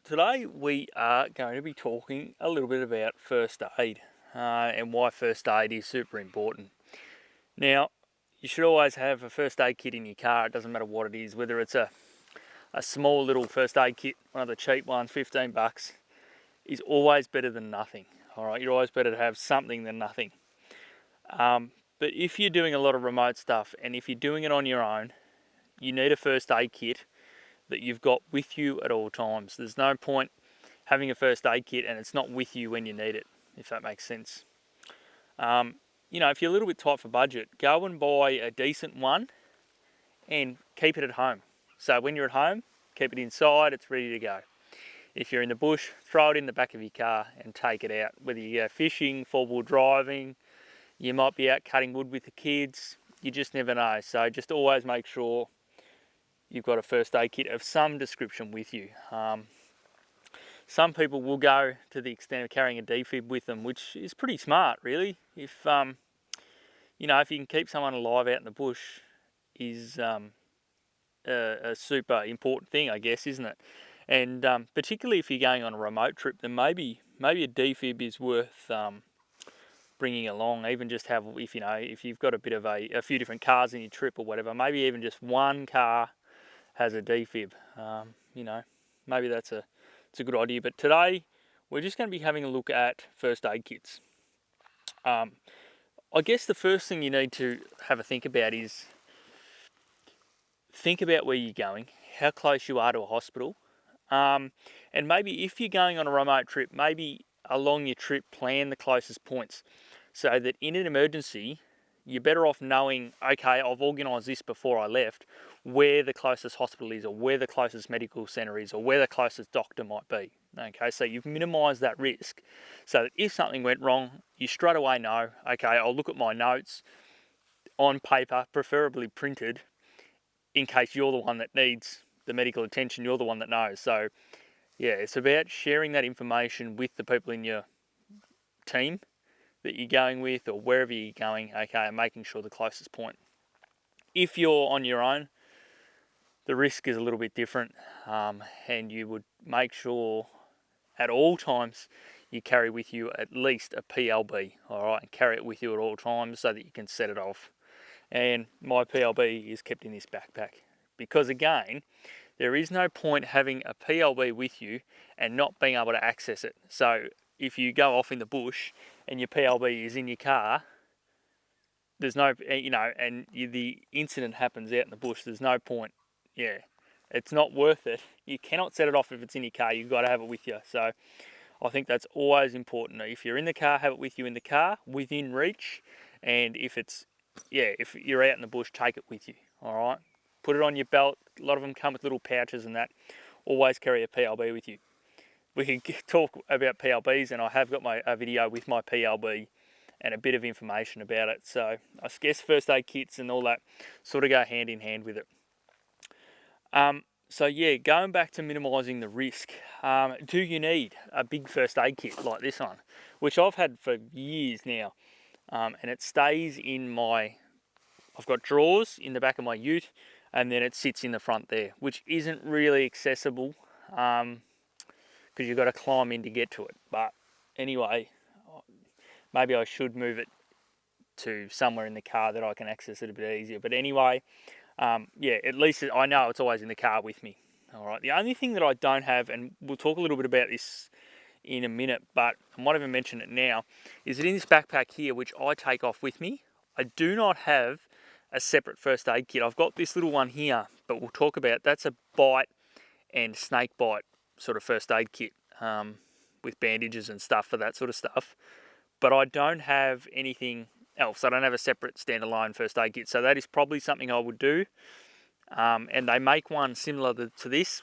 Today we are going to be talking a little bit about first aid and why first aid is super important. Now, you should always have a first aid kit in your car. It doesn't matter what it is, whether it's a small little first aid kit, one of the cheap ones, $15, is always better than nothing. All right, you're always better to have something than nothing. But if you're doing a lot of remote stuff and if you're doing it on your own, you need a first aid kit that you've got with you at all times. There's no point having a first aid kit and it's not with you when you need it, if that makes sense. If you're a little bit tight for budget, go and buy a decent one and keep it at home. So when you're at home, keep it inside, it's ready to go. If you're in the bush, throw it in the back of your car and take it out. Whether you go fishing, four-wheel driving, you might be out cutting wood with the kids, you just never know. So just always make sure you've got a first aid kit of some description with you. Some people will go to the extent of carrying a defib with them, which is pretty smart, really. If you can keep someone alive out in the bush, is a super important thing, I guess, isn't it? And particularly if you're going on a remote trip, then maybe a defib is worth bringing along. Even just have, if you've got a bit of a few different cars in your trip or whatever, maybe even just one car has a defib. Maybe it's a good idea. But today we're just going to be having a look at first aid kits. I guess the first thing you need to have a think about is think about where you're going, how close you are to a hospital, and maybe if you're going on a remote trip, maybe along your trip plan the closest points so that in an emergency you're better off knowing, okay, I've organised this before I left, where the closest hospital is or where the closest medical centre is or where the closest doctor might be. Okay, so you've minimised that risk so that if something went wrong, you straight away know, okay, I'll look at my notes on paper, preferably printed, in case you're the one that needs the medical attention, you're the one that knows. So yeah, it's about sharing that information with the people in your team that you're going with or wherever you're going, okay, and making sure the closest point. If you're on your own, the risk is a little bit different, and you would make sure at all times you carry with you at least a PLB, all right, and carry it with you at all times so that you can set it off. And my PLB is kept in this backpack because, again, there is no point having a PLB with you and not being able to access it. So if you go off in the bush and your PLB is in your car, there's no, and the incident happens out in the bush, there's no point. Yeah, it's not worth it. You cannot set it off if it's in your car. You've got to have it with you. So I think that's always important. If you're in the car, have it with you in the car, within reach. And if you're out in the bush, take it with you. All right, put it on your belt. A lot of them come with little pouches and that. Always carry a PLB with you. We can talk about PLBs, and I have got a video with my PLB and a bit of information about it. So I guess first aid kits and all that sort of go hand in hand with it. Going back to minimising the risk, do you need a big first aid kit like this one, which I've had for years now, and it stays in I've got drawers in the back of my ute, and then it sits in the front there, which isn't really accessible, because you've got to climb in to get to it. But anyway, maybe I should move it to somewhere in the car that I can access it a bit easier. But anyway, at least I know it's always in the car with me. All right. The only thing that I don't have, and we'll talk a little bit about this in a minute, but I might even mention it now, is that in this backpack here, which I take off with me, I do not have a separate first aid kit. I've got this little one here, but we'll talk about, that's a bite and snake bite sort of first aid kit, with bandages and stuff for that sort of stuff. But I don't have anything else. I don't have a separate standalone first aid kit. So that is probably something I would do. And they make one similar to this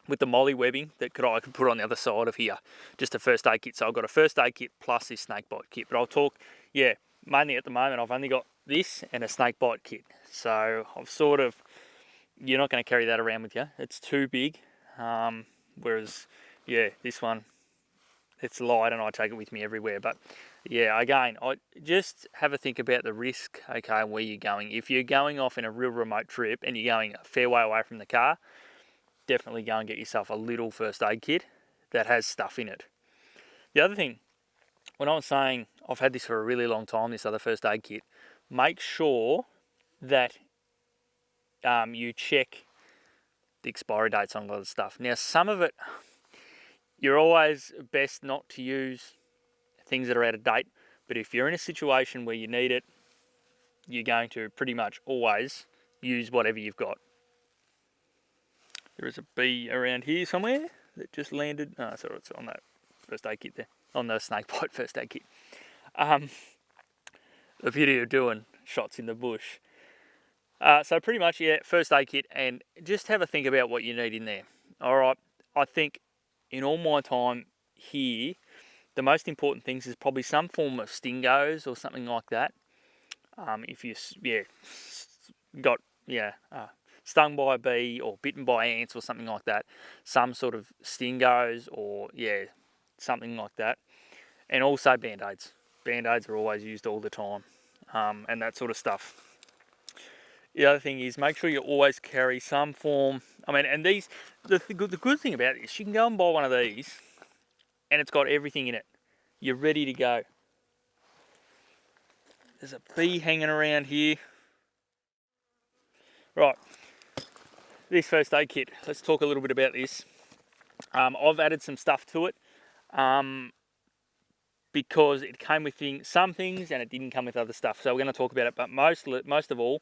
with the molly webbing that I could put on the other side of here. Just a first aid kit. So I've got a first aid kit plus this snake bite kit. But I'll talk, mainly at the moment I've only got this and a snake bite kit. So I've you're not going to carry that around with you. It's too big. Whereas, this one, it's light and I take it with me everywhere. But again, I just have a think about the risk, okay, and where you're going. If you're going off in a real remote trip and you're going a fair way away from the car, definitely go and get yourself a little first aid kit that has stuff in it. The other thing, when I was saying I've had this for a really long time, this other first aid kit, make sure that you check the expiry dates on a lot of stuff. Now, some of it, you're always best not to use things that are out of date, but if you're in a situation where you need it, you're going to pretty much always use whatever you've got. There is a bee around here somewhere that just landed. Oh, sorry, it's on that first aid kit there, on the snake bite first aid kit. The beauty of doing shots in the bush. So pretty much, yeah, first aid kit, and just have a think about what you need in there. All right, I think in all my time here, the most important things is probably some form of stingos or something like that. If you, got, stung by a bee or bitten by ants or something like that, some sort of stingos or, something like that. And also Band-Aids. Band-Aids are always used all the time, and that sort of stuff. The other thing is make sure you always carry some form. I mean, and these, the good thing about it is you can go and buy one of these and it's got everything in it. You're ready to go. There's a bee hanging around here. Right, this first aid kit, let's talk a little bit about this. I've added some stuff to it because it came with some things and it didn't come with other stuff. So we're going to talk about it, but most of all,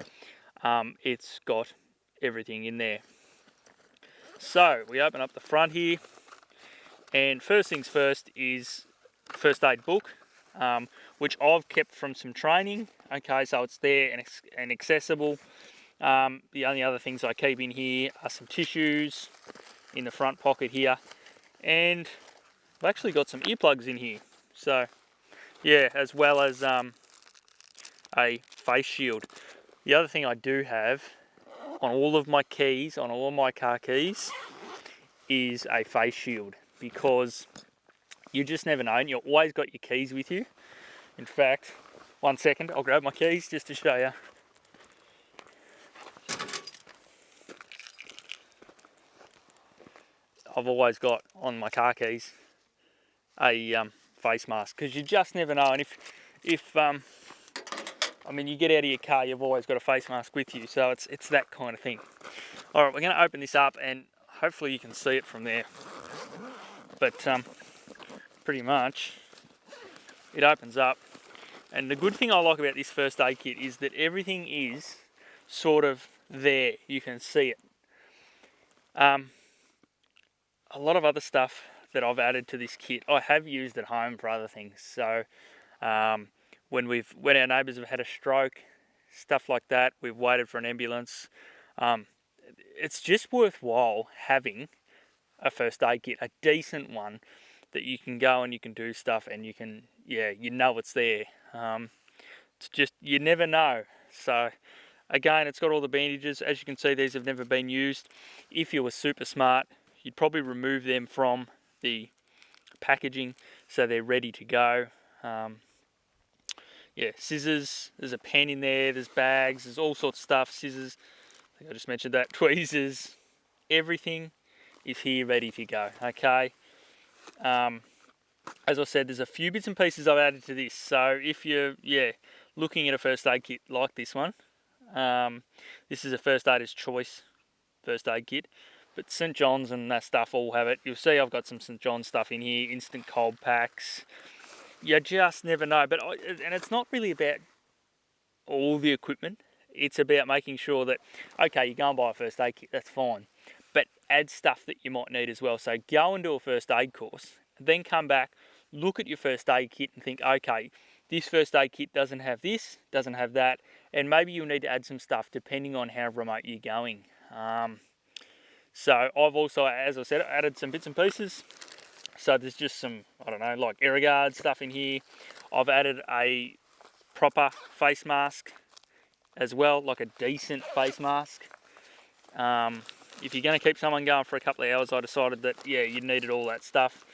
it's got everything in there. So we open up the front here, and first things first is first aid book, which I've kept from some training. Okay, so it's there and accessible. The only other things I keep in here are some tissues in the front pocket here, and I've actually got some earplugs in here. So yeah, as well as a face shield. The other thing I do have on all of my keys, on all of my car keys, is a face shield, because you just never know, and you've always got your keys with you. In fact, 1 second, I'll grab my keys just to show you. I've always got on my car keys a face mask, because you just never know. And if you get out of your car, you've always got a face mask with you, so it's that kind of thing. All right, we're going to open this up, and hopefully you can see it from there. But pretty much, it opens up, and the good thing I like about this first aid kit is that everything is sort of there. You can see it. A lot of other stuff that I've added to this kit, I have used at home for other things. So when our neighbours have had a stroke, stuff like that, we've waited for an ambulance. It's just worthwhile having a first aid kit, a decent one that you can go and you can do stuff, and you can, you know it's there. It's just, you never know. So again, it's got all the bandages. As you can see, these have never been used. If you were super smart, you'd probably remove them from the packaging so they're ready to go. Scissors, there's a pen in there, there's bags, there's all sorts of stuff, scissors, I think I just mentioned that, tweezers, everything is here ready to go, okay? As I said, there's a few bits and pieces I've added to this, so if you're, looking at a first aid kit like this one, this is a first aider's choice first aid kit, but St. John's and that stuff all have it. You'll see I've got some St. John's stuff in here, instant cold packs. You just never know. And it's not really about all the equipment. It's about making sure that, okay, you go and buy a first aid kit, that's fine. But add stuff that you might need as well. So go and do a first aid course, then come back, look at your first aid kit and think, okay, this first aid kit doesn't have this, doesn't have that, and maybe you'll need to add some stuff depending on how remote you're going. So I've also, as I said, added some bits and pieces. So there's just some, I don't know, like Airguard stuff in here. I've added a proper face mask as well, like a decent face mask. If you're going to keep someone going for a couple of hours, I decided that, you needed all that stuff.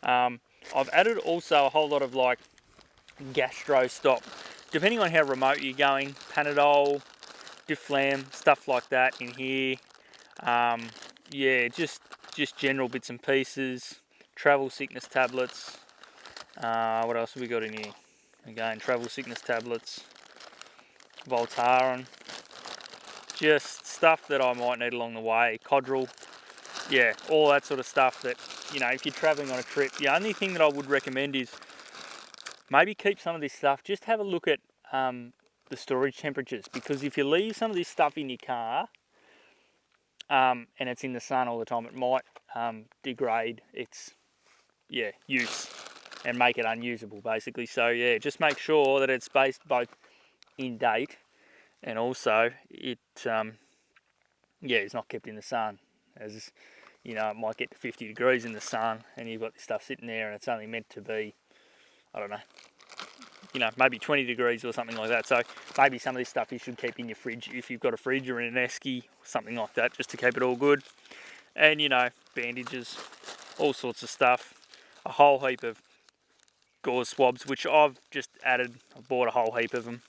I've added also a whole lot of like gastro stop, depending on how remote you're going, Panadol, Difflam, stuff like that in here. yeah, just general bits and pieces, travel sickness tablets. What else have we got in here? Again, travel sickness tablets, Voltaren, just stuff that I might need along the way, Codral, yeah, all that sort of stuff that, you know, if you're travelling on a trip, the only thing that I would recommend is maybe keep some of this stuff, just have a look at the storage temperatures, because if you leave some of this stuff in your car and it's in the sun all the time, it might degrade its use and make it unusable basically. So yeah, just make sure that it's both in date and also it's not kept in the sun, as you know, it might get to 50 degrees in the sun and you've got this stuff sitting there and it's only meant to be, I don't know, you know, maybe 20 degrees or something like that. So maybe some of this stuff you should keep in your fridge if you've got a fridge or in an esky, something like that, just to keep it all good. And you know, bandages, all sorts of stuff, a whole heap of gauze swabs, which I've just added. I bought a whole heap of them.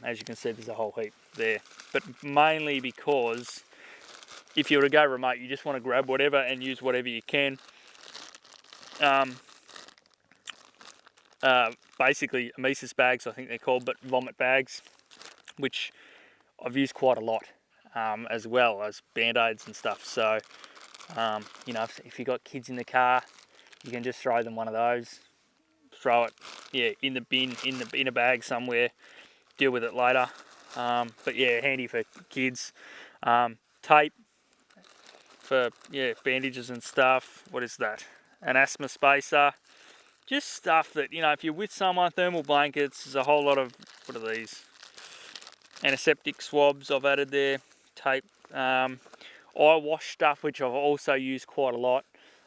As you can see, there's a whole heap there, but mainly because if you were to go remote, you just want to grab whatever and use whatever you can. Basically omissions bags, I think they're called, but vomit bags, which I've used quite a lot, as well as Band-Aids and stuff. So you know, if you've got kids in the car, you can just throw them one of those, throw it in the bin, in a bag somewhere, deal with it later. But yeah, handy for kids. Tape for bandages and stuff. What is that? An asthma spacer. Just stuff that, you know, if you're with someone, thermal blankets, there's a whole lot of, what are these? Antiseptic swabs I've added there, tape. Eye wash stuff, which I've also used quite a lot.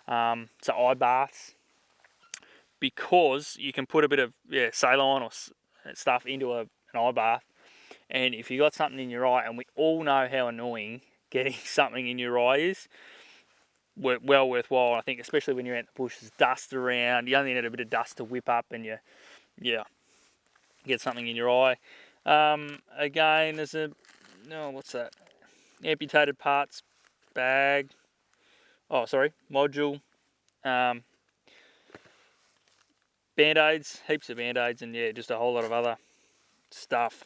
So eye baths, because you can put a bit of saline or stuff into an eye bath, and if you got something in your eye, and we all know how annoying getting something in your eye is, well worthwhile, I think, especially when you're out in the bush, there's dust around, you only need a bit of dust to whip up and you get something in your eye. Again, there's what's that? Amputated parts bag. Oh, sorry, module. Band-Aids, heaps of Band-Aids, and just a whole lot of other stuff.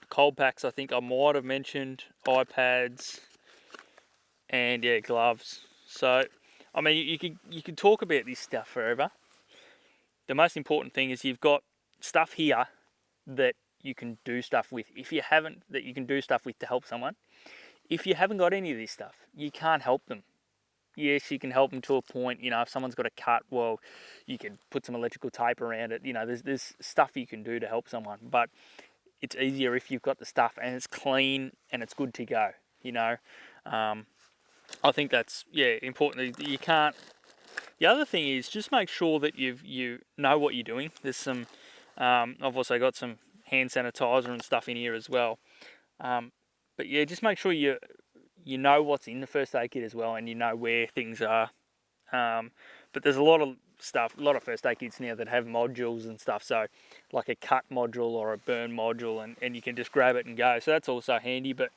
Cold packs, I think I might have mentioned, iPads, and gloves. So, I mean, you could talk about this stuff forever. The most important thing is you've got stuff here that you can do stuff with. If you haven't, that you can do stuff with to help someone. If you haven't got any of this stuff, you can't help them. Yes, you can help them to a point. You know, if someone's got a cut, well, you can put some electrical tape around it. You know, there's stuff you can do to help someone, but it's easier if you've got the stuff and it's clean and it's good to go. You know, I think that's important. You can't. The other thing is just make sure that you know what you're doing. There's some. I've also got some hand sanitizer and stuff in here as well. But just make sure you know what's in the first aid kit as well, and you know where things are. But there's a lot of stuff, a lot of first aid kits now that have modules and stuff. So like a cut module or a burn module, and you can just grab it and go. So that's also handy. But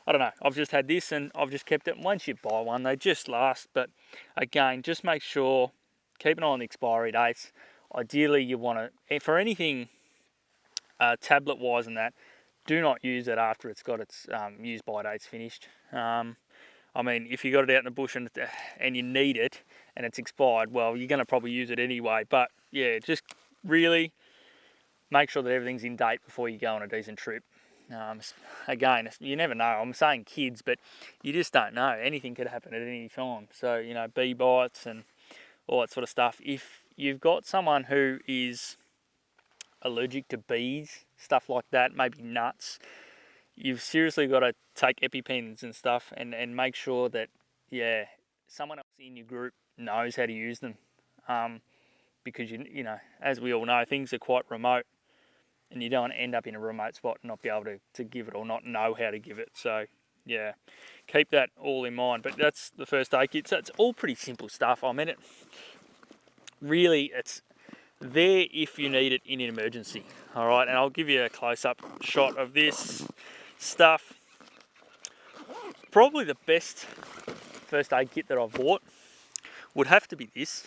I don't know, I've just had this and I've just kept it. Once you buy one, they just last. But again, just make sure, keep an eye on the expiry dates. Ideally, you want to, for anything tablet wise and that, do not use it after it's got its use by dates finished. I mean, if you got it out in the bush and you need it and it's expired, well, you're going to probably use it anyway. But just really make sure that everything's in date before you go on a decent trip. Again, you never know. I'm saying kids, but you just don't know. Anything could happen at any time. So, you know, bee bites and all that sort of stuff. If you've got someone who is allergic to bees, stuff like that, maybe nuts, you've seriously got to take EpiPens and stuff and make sure that, someone else in your group knows how to use them. Because, you know, as we all know, things are quite remote. And you don't want to end up in a remote spot and not be able to give it or not know how to give it. So, keep that all in mind. But that's the first aid kit. So it's all pretty simple stuff. I mean, it's there if you need it in an emergency. All right, and I'll give you a close-up shot of this stuff. Probably the best first aid kit that I've bought would have to be this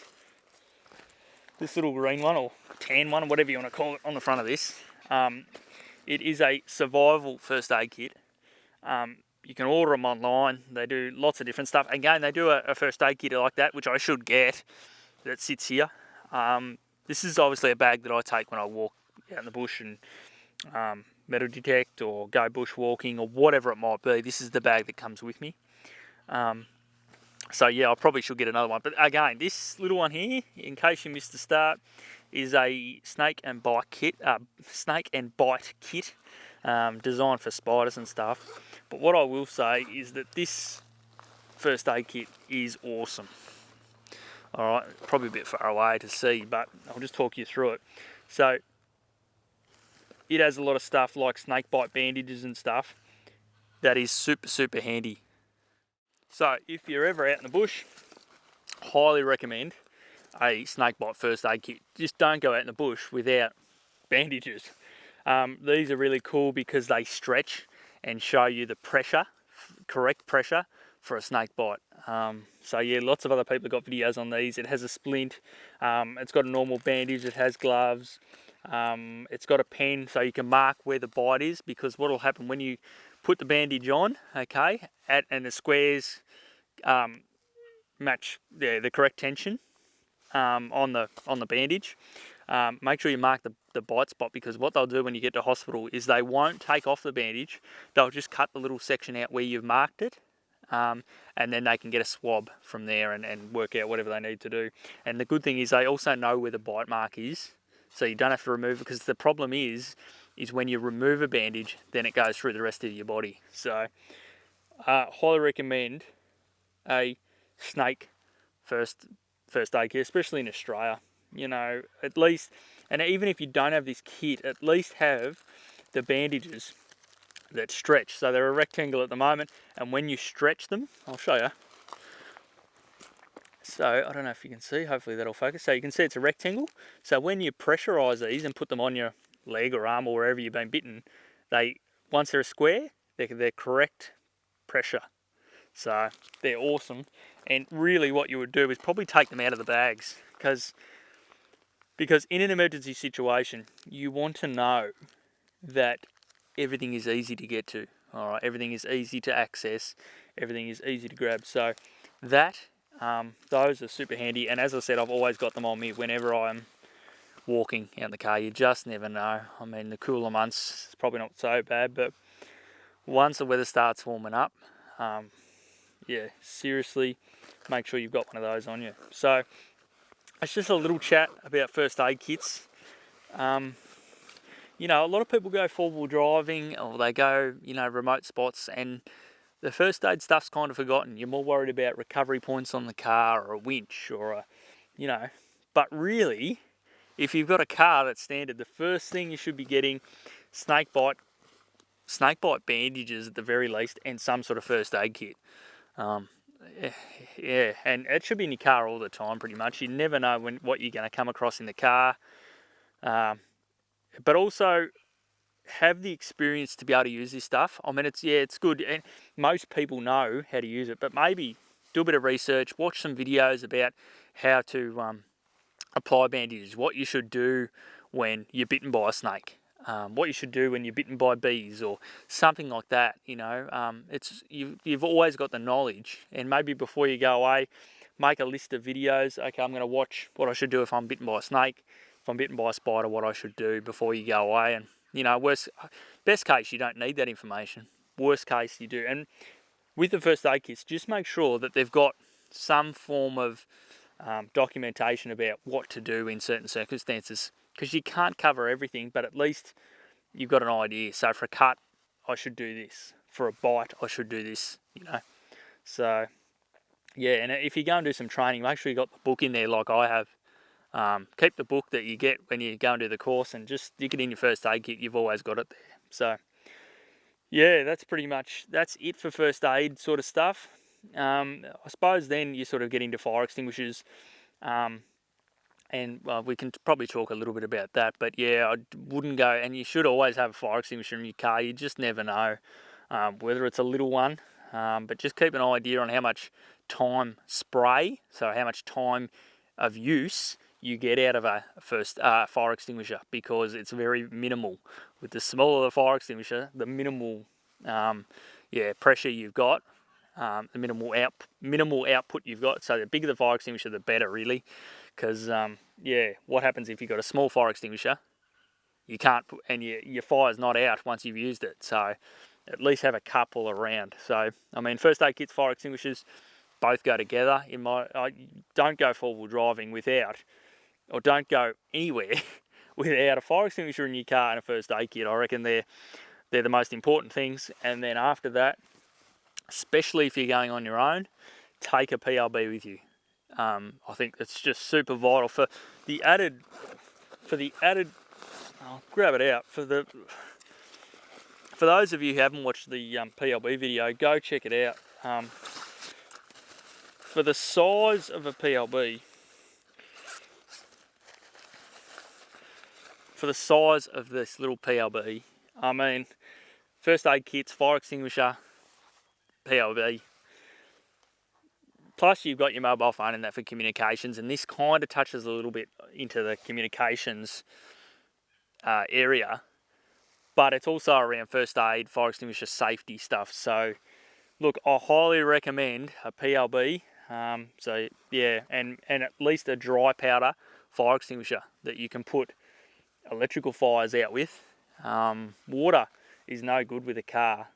little green one or tan one, or whatever you want to call it, on the front of this. It is a survival first aid kit. You can order them online. They do lots of different stuff. Again, they do a first aid kit like that, which I should get, that sits here. This is obviously a bag that I take when I walk out in the bush and metal detect or go bushwalking or whatever it might be. This is the bag that comes with me. So yeah, I probably should get another one. But again, this little one here, in case you missed the start, is a snake and bite kit. Designed for spiders and stuff. But what I will say is that this first aid kit is awesome. Alright, probably a bit far away to see, but I'll just talk you through it. So, it has a lot of stuff like snake bite bandages and stuff that is super, super handy. So, if you're ever out in the bush, highly recommend a snake bite first aid kit. Just don't go out in the bush without bandages. These are really cool because they stretch and show you the pressure, correct pressure for a snake bite. So yeah, lots of other people have got videos on these. It has a splint, it's got a normal bandage, it has gloves, it's got a pen so you can mark where the bite is, because what will happen when you put the bandage on, okay, and the squares match the correct tension on the bandage. Make sure you mark the bite spot, because what they'll do when you get to hospital is they won't take off the bandage. They'll just cut the little section out where you've marked it, and then they can get a swab from there and work out whatever they need to do. And the good thing is they also know where the bite mark is, so you don't have to remove it, because the problem is when you remove a bandage, then it goes through the rest of your body. So highly recommend a snake first aid kit, especially in Australia. You know, at least, and even if you don't have this kit, at least have the bandages that stretch. So they're a rectangle at the moment, and when you stretch them, I'll show you. So I don't know if you can see, hopefully that'll focus. So you can see it's a rectangle. So when you pressurise these and put them on your leg or arm or wherever you've been bitten, once they're a square, they're correct pressure. So they're awesome. And really what you would do is probably take them out of the bags, because in an emergency situation, you want to know that everything is easy to get to. All right, everything is easy to access, everything is easy to grab. So those are super handy. And as I said, I've always got them on me whenever I'm walking out in the car. You just never know. I mean, the cooler months, it's probably not so bad, but once the weather starts warming up, yeah, seriously, make sure you've got one of those on you. So it's just a little chat about first aid kits. You know, a lot of people go four-wheel driving, or they go, remote spots, and the first aid stuff's kind of forgotten. You're more worried about recovery points on the car, or a winch, or but really, if you've got a car that's standard, the first thing you should be getting, snake bite bandages at the very least, and some sort of first aid kit. Yeah, and it should be in your car all the time, pretty much. You never know what you're going to come across in the car. But also have the experience to be able to use this stuff. I mean, it's good, and most people know how to use it, but maybe do a bit of research, watch some videos about how to apply bandages, what you should do when you're bitten by a snake, what you should do when you're bitten by bees, or something like that. You've always got the knowledge, and maybe before you go away, make a list of videos. Okay, I'm going to watch what I should do if I'm bitten by a snake. If I'm bitten by a spider, what I should do before you go away. And best case, you don't need that information. Worst case, you do. And with the first aid kits, just make sure that they've got some form of documentation about what to do in certain circumstances, because you can't cover everything, but at least you've got an idea. So for a cut, I should do this. For a bite, I should do this. So yeah, and if you go and do some training, make sure you got the book in there like I have. Keep the book that you get when you go and do the course, and just stick it in your first aid kit. You've always got it there. So yeah, that's it for first aid sort of stuff. I suppose then you sort of get into fire extinguishers, and we can probably talk a little bit about that. But yeah, I wouldn't go, and you should always have a fire extinguisher in your car. You just never know, whether it's a little one, but just keep an idea on how much time spray, so how much time of use you get out of a first fire extinguisher, because it's very minimal. With the smaller the fire extinguisher, the minimal pressure you've got, the minimal output you've got. So the bigger the fire extinguisher, the better, really, because what happens if you've got a small fire extinguisher? You can't put, and your fire's not out once you've used it. So at least have a couple around. So I mean, first aid kits, fire extinguishers, both go together. Don't go forward driving without, or don't go anywhere without a fire extinguisher in your car and a first aid kit. I reckon they're the most important things. And then after that, especially if you're going on your own, take a PLB with you. I think it's just super vital for the added. I'll grab it out for those of you who haven't watched the PLB video. Go check it out. For the size of a PLB, for the size of this little PLB, I mean, first aid kits, fire extinguisher, PLB. Plus you've got your mobile phone and that for communications, and this kind of touches a little bit into the communications area, but it's also around first aid, fire extinguisher safety stuff. So look, I highly recommend a PLB. And at least a dry powder fire extinguisher that you can put electrical fires out with. Water is no good with a car.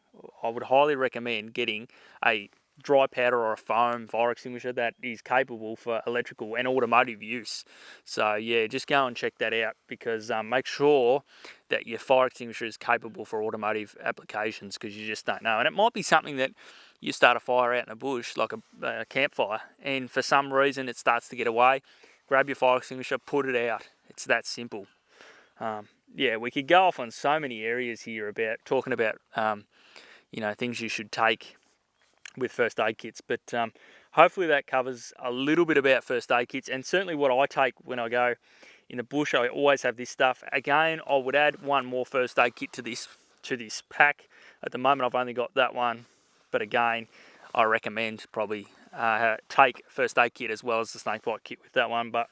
I would highly recommend getting a dry powder or a foam fire extinguisher that is capable for electrical and automotive use. So yeah, just go and check that out, because make sure that your fire extinguisher is capable for automotive applications, because you just don't know. And it might be something that you start a fire out in a bush, like a campfire, and for some reason it starts to get away. Grab your fire extinguisher, put it out. It's that simple. We could go off on so many areas here about talking about things you should take with first aid kits, but hopefully that covers a little bit about first aid kits, and certainly what I take when I go in the bush. I always have this stuff. Again, I would add one more first aid kit to this pack. At the moment I've only got that one, but again, I recommend probably take first aid kit as well as the snakebite kit with that one. But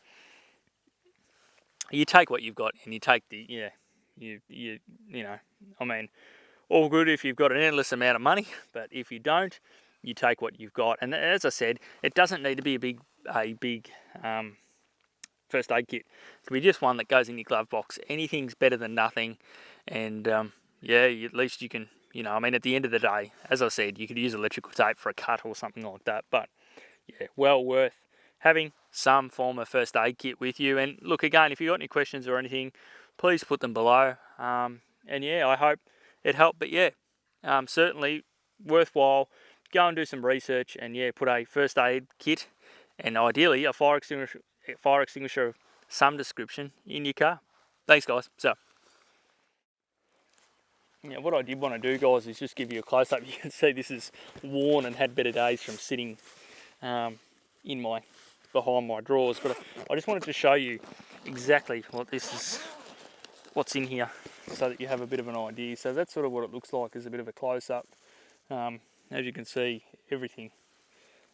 you take what you've got, and you take all good if you've got an endless amount of money, but if you don't, you take what you've got. And as I said, it doesn't need to be a big first aid kit. It can be just one that goes in your glove box. Anything's better than nothing. And at least you can, at the end of the day, as I said, you could use electrical tape for a cut or something like that. But yeah, well worth having some form of first aid kit with you. And look, again, if you've got any questions or anything, please put them below. I hope it helped. But certainly worthwhile. Go and do some research, and put a first aid kit and ideally a fire extinguisher of some description in your car. Thanks, guys. So what I did want to do, guys, is just give you a close-up. You can see this is worn and had better days from sitting behind my drawers, but I just wanted to show you exactly what's in here, so that you have a bit of an idea. So that's sort of what it looks like, as a bit of a close-up. As you can see, everything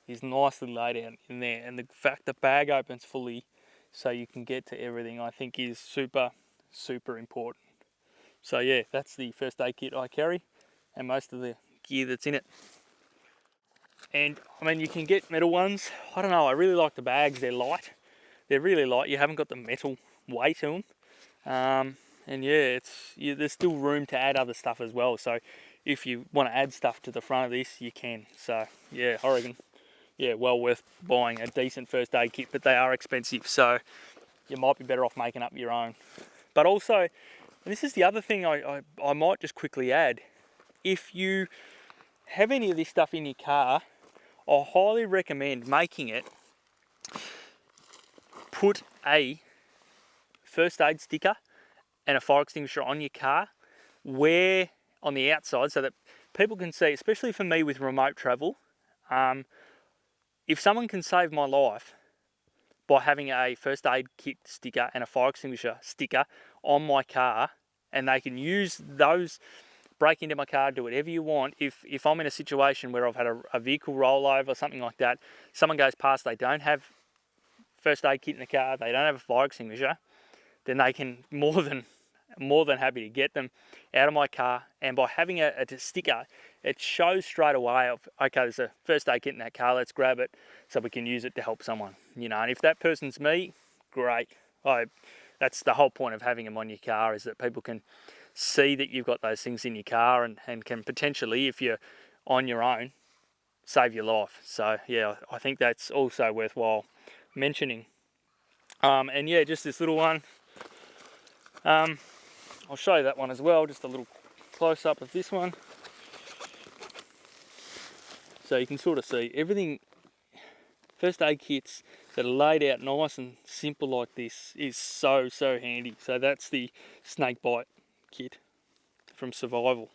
is nicely laid out in there, and the fact the bag opens fully so you can get to everything, I think, is super, super important. So yeah, that's the first aid kit I carry, and most of the gear that's in it. And you can get metal ones. I don't know, I really like the bags. They're light. They're really light. You haven't got the metal weight to them. There's still room to add other stuff as well. So if you want to add stuff to the front of this, you can. So yeah, I reckon, well worth buying a decent first aid kit, but they are expensive, so you might be better off making up your own. But also, this is the other thing I might just quickly add. If you have any of this stuff in your car, I highly recommend making it. Put a first aid sticker and a fire extinguisher on your car, on the outside, so that people can see, especially for me with remote travel. If someone can save my life by having a first aid kit sticker and a fire extinguisher sticker on my car, and they can use those break into my car, do whatever you want. If I'm in a situation where I've had a vehicle rollover or something like that, someone goes past, they don't have first aid kit in the car, they don't have a fire extinguisher, then they can more than happy to get them out of my car. And by having a sticker, it shows straight away of, okay, there's a first aid kit in that car, let's grab it so we can use it to help someone, you know. And if that person's me, great. That's the whole point of having them on your car, is that people can see that you've got those things in your car and can potentially, if you're on your own, save your life. So yeah, I think that's also worthwhile mentioning. And yeah, just this little one. I'll show you that one as well, just a little close-up of this one. So you can sort of see everything. First aid kits that are laid out nice and simple like this is so handy. So that's the snake bite kit from Survival.